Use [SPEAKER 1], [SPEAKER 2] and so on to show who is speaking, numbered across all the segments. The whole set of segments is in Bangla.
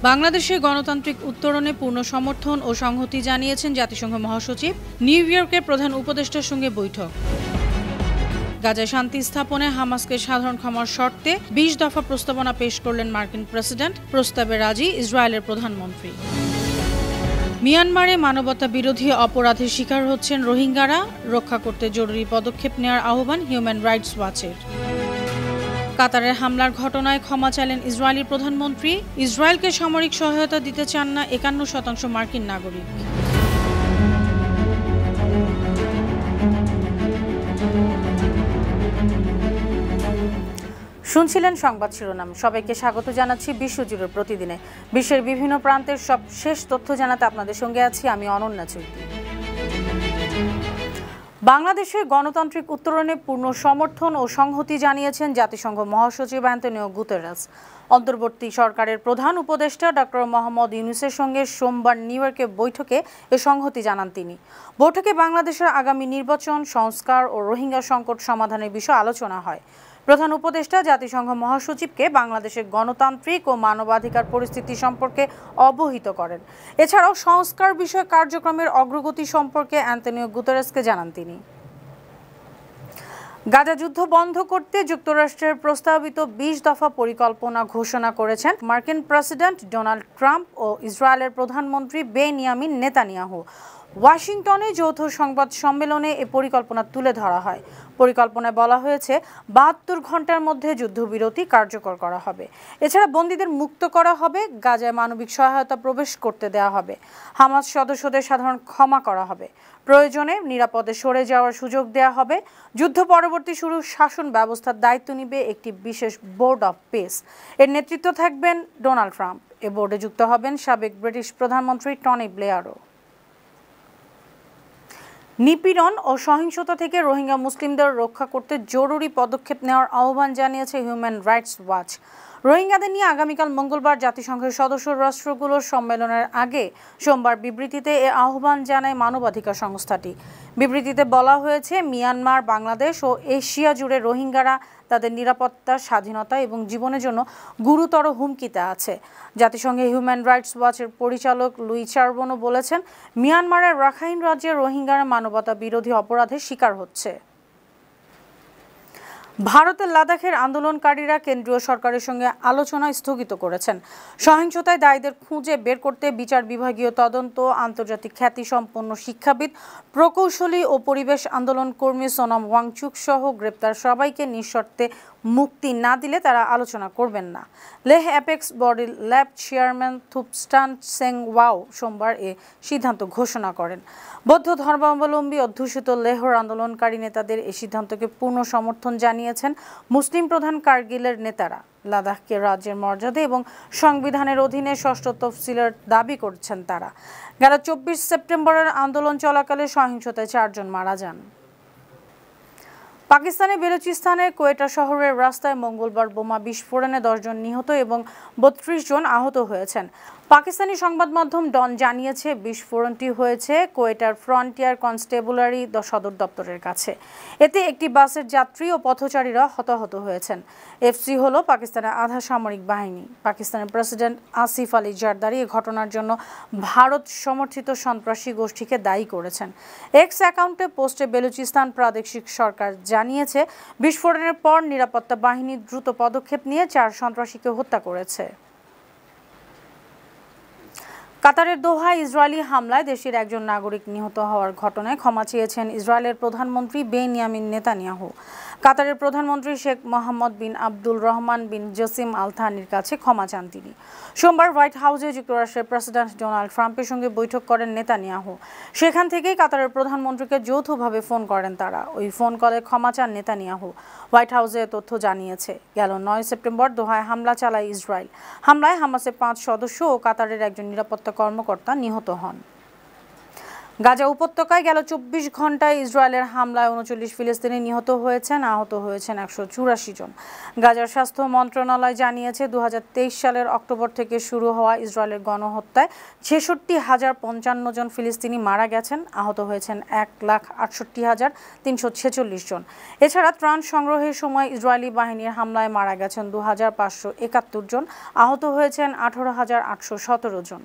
[SPEAKER 1] বাংলাদেশে গণতান্ত্রিক উত্তরণে পূর্ণ সমর্থন ও সংহতি জানিয়েছেন জাতিসংঘ মহাসচিব। নিউ ইয়র্কের প্রধান উপদেষ্টার সঙ্গে বৈঠক। গাজায় শান্তি স্থাপনে হামাসকে সাধারণ ক্ষমার শর্তে ২০ দফা প্রস্তাবনা পেশ করলেন মার্কিন প্রেসিডেন্ট। প্রস্তাবে রাজি ইসরায়েলের প্রধানমন্ত্রী। মিয়ানমারে মানবতা বিরোধী অপরাধের শিকার হচ্ছেন রোহিঙ্গারা, রক্ষা করতে জরুরি পদক্ষেপ নেওয়ার আহ্বান হিউম্যান রাইটস ওয়াচের। কাতারের হামলার ঘটনায় ক্ষমা চাইলেন ইসরায়েলি প্রধানমন্ত্রী। ইসরায়েলকে সামরিক সহায়তা দিতে চান না ৫১% মার্কিন নাগরিক। শুনছিলেন সংবাদ শিরোনাম। সবাইকে স্বাগত জানাচ্ছি বিশ্বজুড়ে প্রতিদিনে বিশ্বের বিভিন্ন প্রান্তের সব শেষ তথ্য জানাতে আপনাদের সঙ্গে আছি আমি অনন্যা চৌধুরী। বাংলাদেশে গণতান্ত্রিক উত্তরণে পূর্ণ সমর্থন ও সংহতি জানিয়েছেন জাতিসংঘ মহাসচিব অ্যান্তনিও গুতেরেস। অন্তর্বর্তী সরকারের প্রধান উপদেষ্টা ডক্টর মোহাম্মদ ইউনূসের সঙ্গে সোমবার নিউ ইয়র্কে বৈঠকে এ সংহতি জানান তিনি। বৈঠকে বাংলাদেশের আগামী নির্বাচন, সংস্কার ও রোহিঙ্গা সংকট সমাধানের বিষয়ে আলোচনা হয়। প্রধান উপদেষ্টা জাতিসংঘ মহাসচিবকে বাংলাদেশের গণতান্ত্রিক ও মানবাধিকার পরিস্থিতি সম্পর্কে অবহিত করেন। এছাড়াও সংস্কার বিষয়ক কার্যক্রমের অগ্রগতি সম্পর্কে অ্যান্তনিও গুতেরেসকে জানান তিনি। গাজা যুদ্ধ বন্ধ করতে যুক্তরাষ্ট্রের প্রস্তাবিত ২০ দফা পরিকল্পনা ঘোষণা করেছেন মার্কিন প্রেসিডেন্ট ডোনাল্ড ট্রাম্প ও ইসরায়েলের প্রধানমন্ত্রী বেনিয়ামিন নেতানিয়াহু। ওয়াশিংটনে যৌথ সংবাদ সম্মেলনে এ পরিকল্পনা তুলে ধরা হয়। পরিকল্পনায় বলা হয়েছে ৭২ ঘন্টার মধ্যে যুদ্ধবিরতি কার্যকর করা হবে। এছাড়া বন্দীদের মুক্ত করা হবে, গাজায় মানবিক সহায়তা প্রবেশ করতে দেওয়া হবে, হামাস সদস্যদের সাধারণ ক্ষমা করা হবে, প্রয়োজনে নিরাপদে সরে যাওয়ার সুযোগ দেওয়া হবে। যুদ্ধ পরবর্তী শুরু শাসন ব্যবস্থার দায়িত্ব নিবে একটি বিশেষ বোর্ড অব পিস। এর নেতৃত্ব থাকবেন ডোনাল্ড ট্রাম্প। এ বোর্ডে যুক্ত হবেন সাবেক ব্রিটিশ প্রধানমন্ত্রী টনি ব্লেয়ারও। নিপীড়ন ও সহিংসতা থেকে রোহিঙ্গা মুসলিমদের রক্ষা করতে জরুরি পদক্ষেপ নেওয়ার আহ্বান জানিয়েছে হিউম্যান রাইটস ওয়াচ। রোহিঙ্গাদের নিয়ে আগামীকাল মঙ্গলবার জাতিসংঘের সদস্য রাষ্ট্রগুলোর সম্মেলনের আগে সোমবার বিবৃতিতে এ আহ্বান জানায় মানবাধিকার সংস্থাটি। বিবৃতিতে বলা হয়েছে, মিয়ানমার, বাংলাদেশ ও এশিয়া জুড়ে রোহিঙ্গারা তাদের নিরাপত্তা, স্বাধীনতা এবং জীবনের জন্য গুরুতর হুমকিতে আছে। জাতিসংঘের হিউম্যান রাইটস ওয়াচের পরিচালক লুই চার্বনো বলেছেন, মিয়ানমারের রাখাইন রাজ্যে রোহিঙ্গারা মানবতা বিরোধী অপরাধের শিকার হচ্ছে। ভারতের লাদাখের আন্দোলনকারীরা কেন্দ্রীয় সরকারের সঙ্গে আলোচনা স্থগিত করেছেন। সহিংসতায় দায়ীদের খুঁজে বের করতে বিচার বিভাগীয় তদন্ত, আন্তর্জাতিক খ্যাতিসম্পন্ন শিক্ষাবিদ, প্রকৌশলী ও পরিবেশ আন্দোলন কর্মী সোনাম ওয়াংচুক সহ গ্রেপ্তার সবাইকে নিঃশর্তে মুক্তি না দিলে তারা আলোচনা করবেন না। লেহ অ্যাপেক্স বডির ল্যাব চেয়ারম্যান থুপস্টান সেং ওয়াও সোমবার এ সিদ্ধান্ত ঘোষণা করেন। বৌদ্ধ ধর্মাবলম্বী অধ্যুষিত লেহর আন্দোলনকারী নেতাদের এই সিদ্ধান্তকে পূর্ণ সমর্থন জানিয়েছেন মুসলিম প্রধান কার্গিলের নেতারা। লাদাখকে রাজ্যের মর্যাদা এবং সংবিধানের অধীনে ষষ্ঠ তফসিলের দাবি করছেন তারা। গেল ২৪ সেপ্টেম্বরের আন্দোলন চলাকালে সহিংসতায় ৪ জন মারা যান। পাকিস্তানের বেলুচিস্তানের কোয়েটা শহরের রাস্তায় মঙ্গলবার বোমা বিস্ফোরণে ১০ জন নিহত এবং ৩২ জন আহত হয়েছেন। পাকিস্তানি সংবাদ মাধ্যম ডন জানিয়েছে, বিস্ফোরণটি হয়েছে কোয়েটার ফ্রন্টিয়ার কনস্টেবলারি সদর দপ্তরের কাছে। এতে একটি বাসের যাত্রী ও পথচারীরা হতাহত হয়েছেন। এফসি হলো পাকিস্তানের আধা সামরিক বাহিনী। পাকিস্তানের প্রেসিডেন্ট আসিফ আলী জারদারি এ ঘটনার জন্য ভারত সমর্থিত সন্ত্রাসী গোষ্ঠীকে দায়ী করেছেন। এক্স অ্যাকাউন্টে পোস্টে বেলুচিস্তান প্রাদেশিক সরকার জানিয়েছে, বিস্ফোরণের পর নিরাপত্তা বাহিনী দ্রুত পদক্ষেপ নিয়ে ৪ সন্ত্রাসীকে হত্যা করেছে। কাতারের দোহায় ইসরায়েলি হামলায় দেশের একজন নাগরিক নিহত হওয়ার ঘটনায় ক্ষমা চেয়েছেন ইসরায়েলের প্রধানমন্ত্রী বেনিয়ামিন নেতানিয়াহু। কাতারের প্রধানমন্ত্রী শেখ মোহাম্মদ বিন আব্দুল রহমান বিন জসিম আল থানির কাছে ক্ষমা চান তিনি। সোমবার হোয়াইট হাউসে যুক্তরাষ্ট্রের প্রেসিডেন্ট ডোনাল্ড ট্রাম্পের সঙ্গে বৈঠক করেন নেতানিয়াহু। সেখান থেকেই কাতারের প্রধানমন্ত্রীকে যৌথভাবে ফোন করেন তারা। ওই ফোন কলে ক্ষমা চান নেতানিয়াহু। হোয়াইট হাউসে তথ্য জানিয়েছে, গেল ৯ সেপ্টেম্বর দোহায় হামলা চালায় ইসরায়েল। হামলায় হামাসের ৫ সদস্য ও কাতারের একজন নিরাপত্তা কর্মকর্তা নিহত হন। গাজা উপত্যকায় গেল ২৪ ঘন্টায় ইসরায়েলের হামলায় ৩৯ ফিলিস্তিনি নিহত হয়েছেন, আহত হয়েছেন ১৮৪ জন। গাজার স্বাস্থ্য মন্ত্রণালয় জানিয়েছে ২০২৩ সালের অক্টোবর থেকে শুরু হওয়া ইসরায়েলের গণহত্যায় ৬৬,০৫৫ জন ফিলিস্তিনি মারা গেছেন, আহত হয়েছেন ১,৬৮,৩৪৬ জন। এছাড়া ত্রাণ সংগ্রহের সময় ইসরায়েলি বাহিনীর হামলায় মারা গেছেন ২,৫৭১ জন, আহত হয়েছেন ১৮,৮১৭ জন।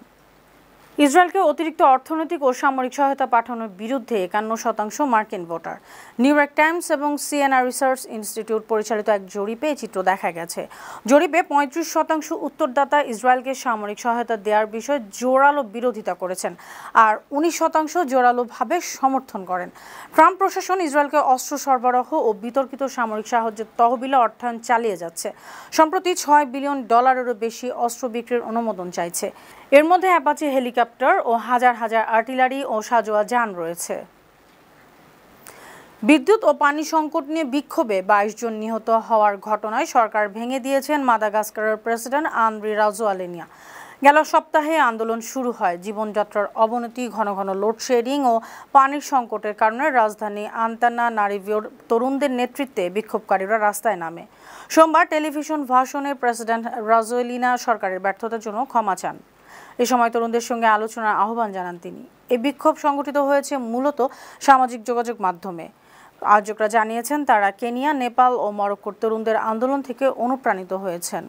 [SPEAKER 1] ইসরায়েলকে অতিরিক্ত অর্থনৈতিক ও সামরিক সহায়তা পাঠানোর বিরুদ্ধে ৫১% মার্কিন ভোটার। নিউ ইয়র্ক টাইমস এবং সিএনআর রিসার্চ ইনস্টিটিউট পরিচালিত এক জরিপে এই চিত্র দেখা গেছে। জরিপে ৩৫% উত্তরদাতা ইসরায়েলকে সামরিক সহায়তা দেওয়ার বিষয়ে জোরালো বিরোধিতা করেছেন, আর ১৯% জোরালোভাবে সমর্থন করেন। ট্রাম্প প্রশাসন ইসরায়েলকে অস্ত্র সরবরাহ ও বিতর্কিত সামরিক সাহায্যের তহবিলে অর্থায়ন চালিয়ে যাচ্ছে। সম্প্রতি $৬ বিলিয়ন বেশি অস্ত্র বিক্রির অনুমোদন চাইছে। এর মধ্যে অ্যাপাচি হেলিকপ্টার ও হাজার হাজার আর্টিলারি ও সাঁজোয়া যান রয়েছে। বিদ্যুৎ ও পানি সংকট নিয়ে বিক্ষোভে ২২ জন নিহত হওয়ার ঘটনায় সরকার ভেঙে দিয়েছেন মাদাগাস্কারের প্রেসিডেন্ট আন্দ্রি রাজোয়ালিনা। গেল সপ্তাহে আন্দোলন শুরু হয়। জীবনযাত্রার অবনতি, ঘন ঘন লোডশেডিং ও পানির সংকটের কারণে রাজধানী আন্তানানারিভোর তরুণদের নেতৃত্বে বিক্ষোভকারীরা রাস্তায় নামে। সোমবার টেলিভিশন ভাষণে প্রেসিডেন্ট রাজোয়ালিনা সরকারের ব্যর্থতার জন্য ক্ষমা চান। এ সময় তরুণদের সঙ্গে আলোচনার আহ্বান জানান তিনি। এই বিক্ষোভ সংগঠিত হয়েছে মূলত সামাজিক যোগাযোগ মাধ্যমে। আয়োজকরা জানিয়েছেন তারা কেনিয়া, নেপাল ও মরক্কোর তরুণদের আন্দোলন থেকে অনুপ্রাণিত হয়েছেন।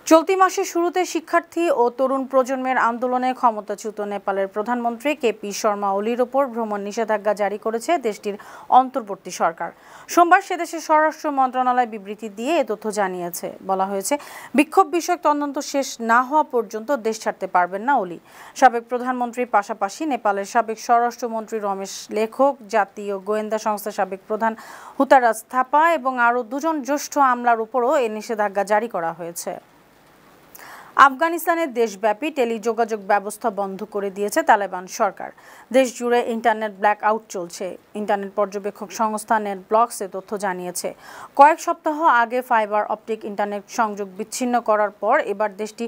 [SPEAKER 1] চলতি মাসের শুরুতে শিক্ষার্থী ও তরুণ প্রজন্মের আন্দোলনে ক্ষমতাচ্যুত নেপালের প্রধানমন্ত্রী কেপি শর্মা ওলির ওপর ভ্রমণ নিষেধাজ্ঞা জারি করেছে দেশটির অন্তর্বর্তী সরকার। সোমবার সেদেশের স্বরাষ্ট্র মন্ত্রণালয় বিবৃতি দিয়ে এ তথ্য জানিয়েছে। বলা হয়েছে, বিক্ষোভ বিষয়ক তদন্ত শেষ না হওয়া পর্যন্ত দেশ ছাড়তে পারবেন না ওলি। সাবেক প্রধানমন্ত্রীর পাশাপাশি নেপালের সাবেক স্বরাষ্ট্রমন্ত্রী রমেশ লেখক, জাতীয় গোয়েন্দা সংস্থার সাবেক প্রধান হুতারাজ থাপা এবং আরও ২ জন জ্যেষ্ঠ আমলার উপরও এ নিষেধাজ্ঞা জারি করা হয়েছে। আফগানিস্তানের দেশব্যাপী টেলিযোগাযোগ ব্যবস্থা বন্ধ করে দিয়েছে তালেবান সরকার। দেশ জুড়ে ইন্টারনেট ব্ল্যাক আউট চলছে। ইন্টারনেট পর্যবেক্ষক সংস্থা নেটব্লকস এ তথ্য জানিয়েছে। কয়েক সপ্তাহ আগে ফাইবার অপটিক ইন্টারনেট সংযোগ বিচ্ছিন্ন করার পর এবার দেশটি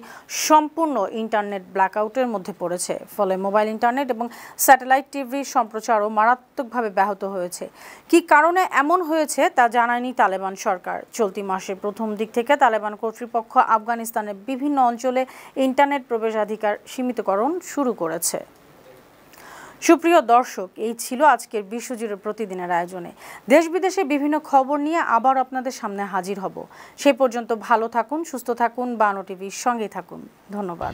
[SPEAKER 1] সম্পূর্ণ ইন্টারনেট ব্ল্যাকআউটের মধ্যে পড়েছে। ফলে মোবাইল ইন্টারনেট এবং স্যাটেলাইট টিভির সম্প্রচারও মারাত্মকভাবে ব্যাহত হয়েছে। কী কারণে এমন হয়েছে তা জানায়নি তালেবান সরকার। চলতি মাসের প্রথম দিক থেকে তালেবান কর্তৃপক্ষ আফগানিস্তানের বিভিন্ন অঞ্চলে ইন্টারনেট প্রবেশাধিকার সীমিতকরণ শুরু করেছে। সুপ্রিয় দর্শক, এই ছিল আজকের বিশ্বজুড়ে প্রতিদিনের আয়োজনে। দেশ বিদেশে বিভিন্ন খবর নিয়ে আবার আপনাদের সামনে হাজির হব। সেই পর্যন্ত ভালো থাকুন, সুস্থ থাকুন, বানো টিভির সঙ্গেই থাকুন। ধন্যবাদ।